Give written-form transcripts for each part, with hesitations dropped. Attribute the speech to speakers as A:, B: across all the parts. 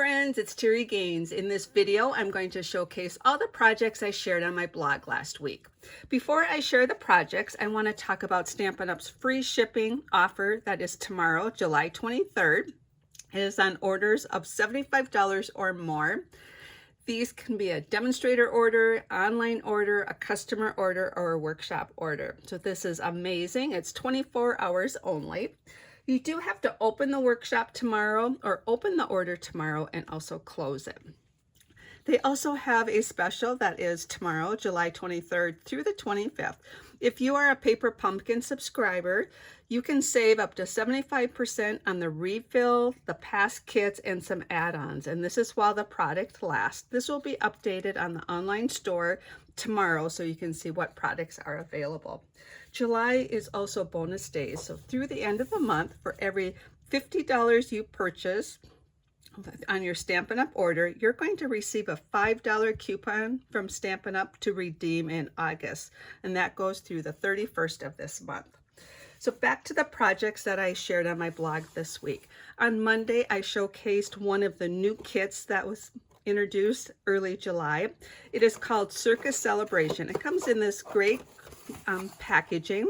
A: friends, it's Terri Gaines. In this video, I'm going to showcase all the projects I shared on my blog last week. Before I share the projects, I want to talk about Stampin' Up's free shipping offer that is tomorrow, July 23rd. It is on orders of $75 or more. These can be a demonstrator order, online order, a customer order, or a workshop order. So this is amazing. It's 24 hours only. You do have to open the workshop tomorrow or open the order tomorrow and also close it. They also have a special that is tomorrow, July 23rd through the 25th. If you are a Paper Pumpkin subscriber, you can save up to 75% on the refill, the past kits, and some add-ons. And this is while the product lasts. This will be updated on the online store tomorrow so you can see what products are available. July is also bonus days. So through the end of the month, for every $50 you purchase on your Stampin' Up order, you're going to receive a $5 coupon from Stampin' Up to redeem in August, and that goes through the 31st of this month. So back to the projects that I shared on my blog this week. On Monday, I showcased one of the new kits that was introduced early July. It is called Circus Celebration. It comes in this great packaging.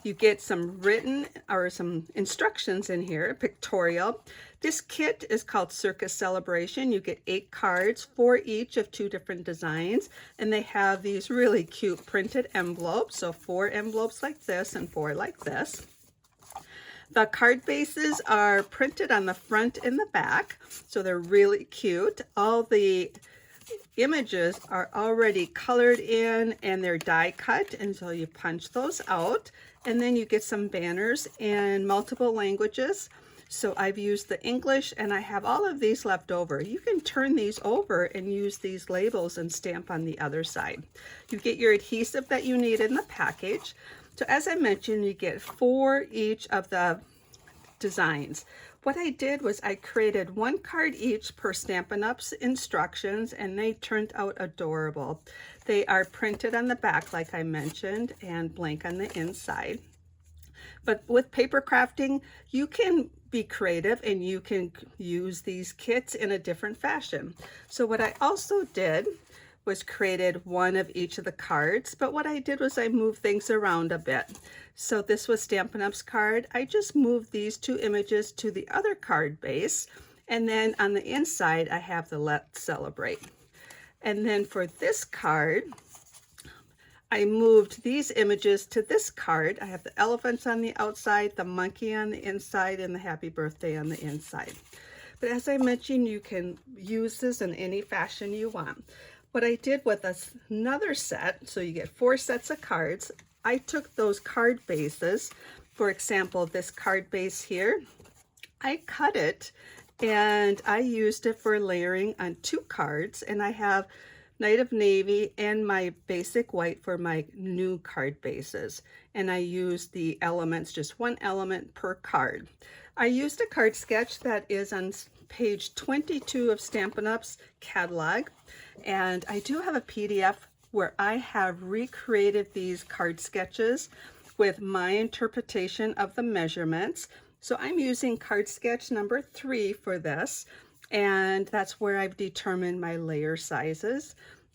A: You get some written or some instructions in here, pictorial. This kit is called Circus Celebration. You get 8 cards, 4 each of 2 different designs, and they have these really cute printed envelopes. So 4 envelopes like this and 4 like this. The card bases are printed on the front and the back, so they're really cute. All the images are already colored in and they're die cut, and so you punch those out, and then you get some banners in multiple languages. So I've used the English, and I have all of these left over. You can turn these over and use these labels and stamp on the other side. You get your adhesive that you need in the package. So as I mentioned, you get 4 each of the designs. What I did was I created 1 card each per Stampin' Up's instructions, and they turned out adorable. They are printed on the back, like I mentioned, and blank on the inside. But with paper crafting, you can be creative and you can use these kits in a different fashion. So what I also did was created 1 of each of the cards, but what I did was I moved things around a bit. So this was Stampin' Up's card. I just moved these 2 images to the other card base, and then on the inside I have the Let's Celebrate. And then for this card, I moved these images to this card. I have the elephants on the outside, the monkey on the inside, and the happy birthday on the inside. But as I mentioned, you can use this in any fashion you want. What I did with another set, so you get 4 sets of cards, I took those card bases. For example, this card base here, I cut it and I used it for layering on 2 cards, and I have Night of Navy and my basic white for my new card bases. And I used the elements, just 1 element per card. I used a card sketch that is on page 22 of Stampin' Up's catalog. And I do have a PDF where I have recreated these card sketches with my interpretation of the measurements. So I'm using card sketch number 3 for this. And that's where I've determined my layer sizes.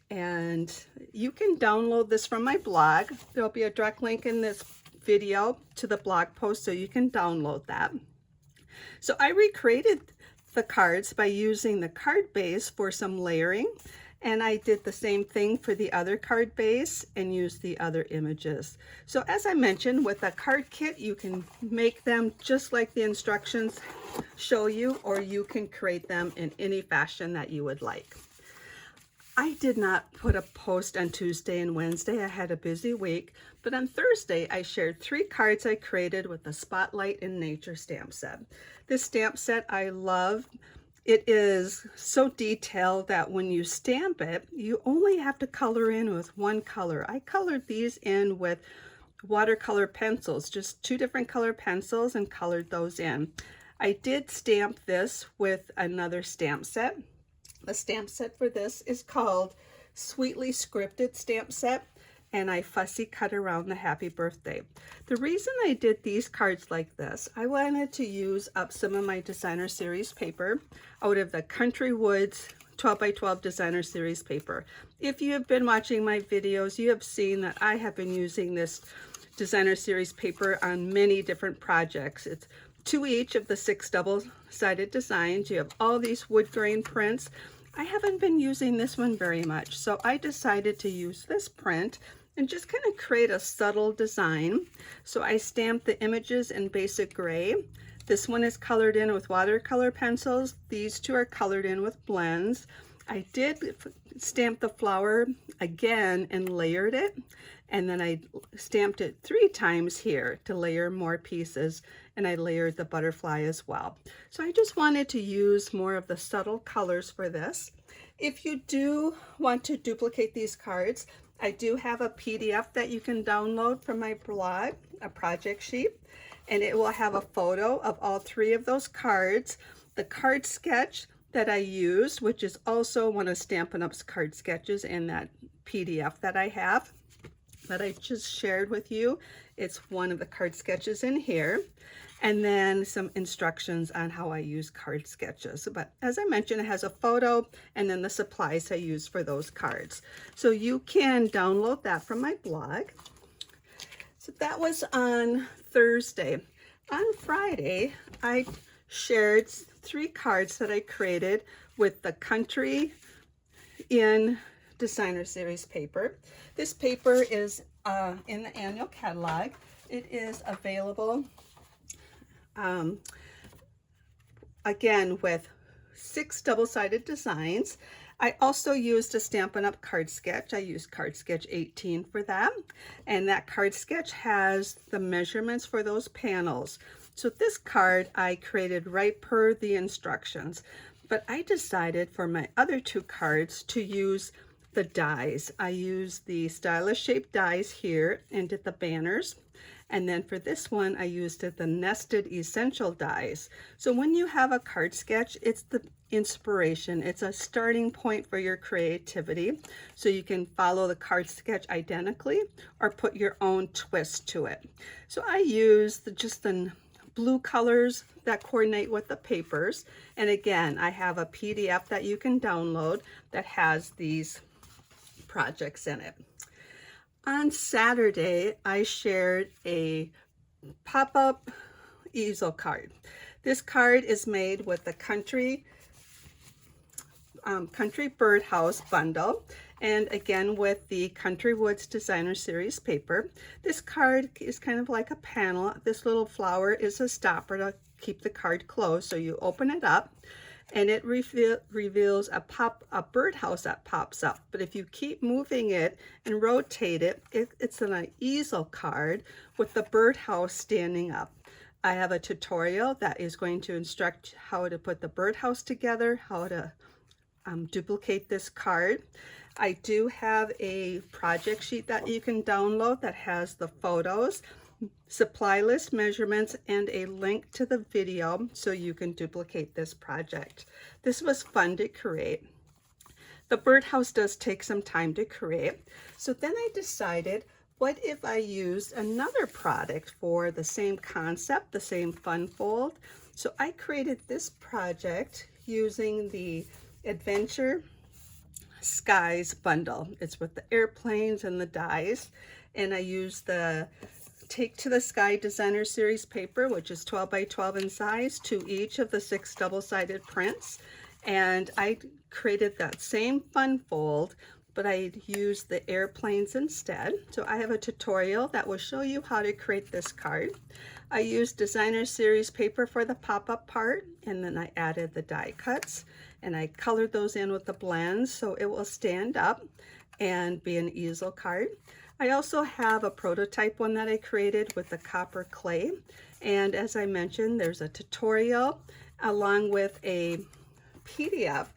A: And you can download this from my blog. There'll be a direct link in this video to the blog post so you can download that. So I recreated the cards by using the card base for some layering, and I did the same thing for the other card base and used the other images. So as I mentioned, with a card kit, you can make them just like the instructions show you, or you can create them in any fashion that you would like. I did not put a post on Tuesday and Wednesday. I had a busy week, but on Thursday I shared 3 cards I created with the Spotlight in Nature stamp set. This stamp set I love. It is so detailed that when you stamp it, you only have to color in with 1 color. I colored these in with watercolor pencils, just 2 different color pencils, and colored those in. I did stamp this with another stamp set. The stamp set for this is called Sweetly Scripted Stamp Set. and I fussy cut around the happy birthday. The reason I did these cards like this, I wanted to use up some of my designer series paper out of the Country Woods 12 by 12 designer series paper. If you have been watching my videos, you have seen that I have been using this designer series paper on many different projects. It's 2 each of the 6 double-sided designs. You have all these wood grain prints. I haven't been using this one very much, so I decided to use this print and just kind of create a subtle design. So I stamped the images in basic gray. This one is colored in with watercolor pencils. These two are colored in with blends. I did stamp the flower again and layered it, and then I stamped it 3 times here to layer more pieces, and I layered the butterfly as well. So I just wanted to use more of the subtle colors for this. If you do want to duplicate these cards, I do have a PDF that you can download from my blog, a project sheet, and it will have a photo of all 3 of those cards, the card sketch that I used, which is also one of Stampin' Up's card sketches in that PDF that I have that I just shared with you. It's one of the card sketches in here, and then some instructions on how I use card sketches. But as I mentioned, it has a photo and then the supplies I use for those cards. So you can download that from my blog. So that was on Thursday. On Friday, I shared 3 cards that I created with the Country in designer series paper. This paper is in the annual catalog. It is available again with 6 double-sided designs. I also used a Stampin' Up card sketch. I used card sketch 18 for that, and that card sketch has the measurements for those panels. So this card I created right per the instructions, but I decided for my other 2 cards to use the dies. I used the stylish shaped dies here and did the banners. And then for this one, I used the nested essential dies. So when you have a card sketch, it's the inspiration. It's a starting point for your creativity. So you can follow the card sketch identically or put your own twist to it. So I used just the blue colors that coordinate with the papers. And again, I have a PDF that you can download that has these projects in it. On Saturday, I shared a pop-up easel card. This card is made with the Country Birdhouse bundle, and again with the Country Woods Designer Series paper. This card is kind of like a panel. This little flower is a stopper to keep the card closed, so you open it up and it reveals a birdhouse that pops up. But if you keep moving it and rotate it, it's an easel card with the birdhouse standing up. I have a tutorial that is going to instruct how to put the birdhouse together, how to duplicate this card. I do have a project sheet that you can download that has the photos, supply list measurements, and a link to the video so you can duplicate this project. This was fun to create. The birdhouse does take some time to create. So then I decided, what if I used another product for the same concept, the same fun fold? So I created this project using the Adventure Skies bundle. It's with the airplanes and the dies, and I used the Take to the Sky Designer Series paper, which is 12 by 12 in size, to each of the 6 double-sided prints. And I created that same fun fold, but I used the airplanes instead. So I have a tutorial that will show you how to create this card. I used Designer Series paper for the pop-up part, and then I added the die cuts, and I colored those in with the blends so it will stand up and be an easel card. I also have a prototype one that I created with the copper clay, and as I mentioned, there's a tutorial along with a PDF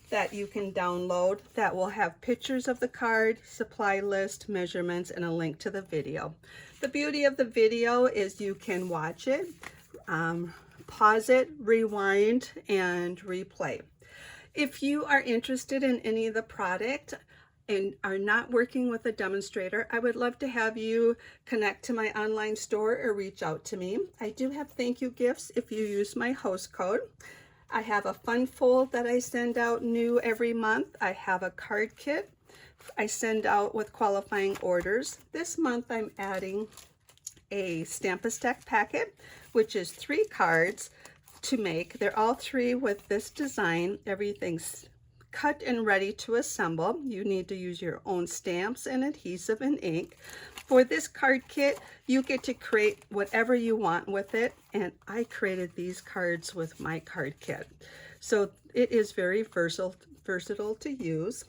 A: that you can download that will have pictures of the card, supply list, measurements, and a link to the video. The beauty of the video is you can watch it, pause it, rewind, and replay. If you are interested in any of the product, and are not working with a demonstrator, I would love to have you connect to my online store or reach out to me. I do have thank you gifts if you use my host code. I have a fun fold that I send out new every month. I have a card kit I send out with qualifying orders. This month I'm adding a Stampin' Up packet, which is 3 cards to make. They're all 3 with this design. Everything's cut and ready to assemble. You need to use your own stamps and adhesive and ink. For this card kit, you get to create whatever you want with it, and I created these cards with my card kit. So it is very versatile to use.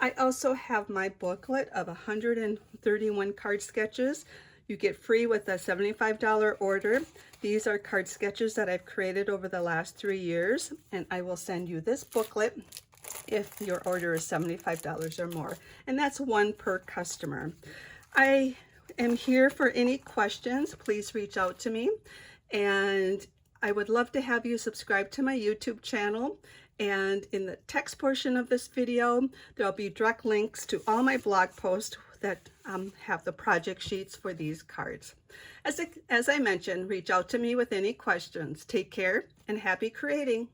A: I also have my booklet of 131 card sketches. You get free with a $75 order. These are card sketches that I've created over the last 3 years, and I will send you this booklet if your order is $75 or more, and that's 1 per customer. I am here for any questions. Please reach out to me, and I would love to have you subscribe to my YouTube channel. And in the text portion of this video, there'll be direct links to all my blog posts that have the project sheets for these cards. As I mentioned, reach out to me with any questions. Take care and happy creating.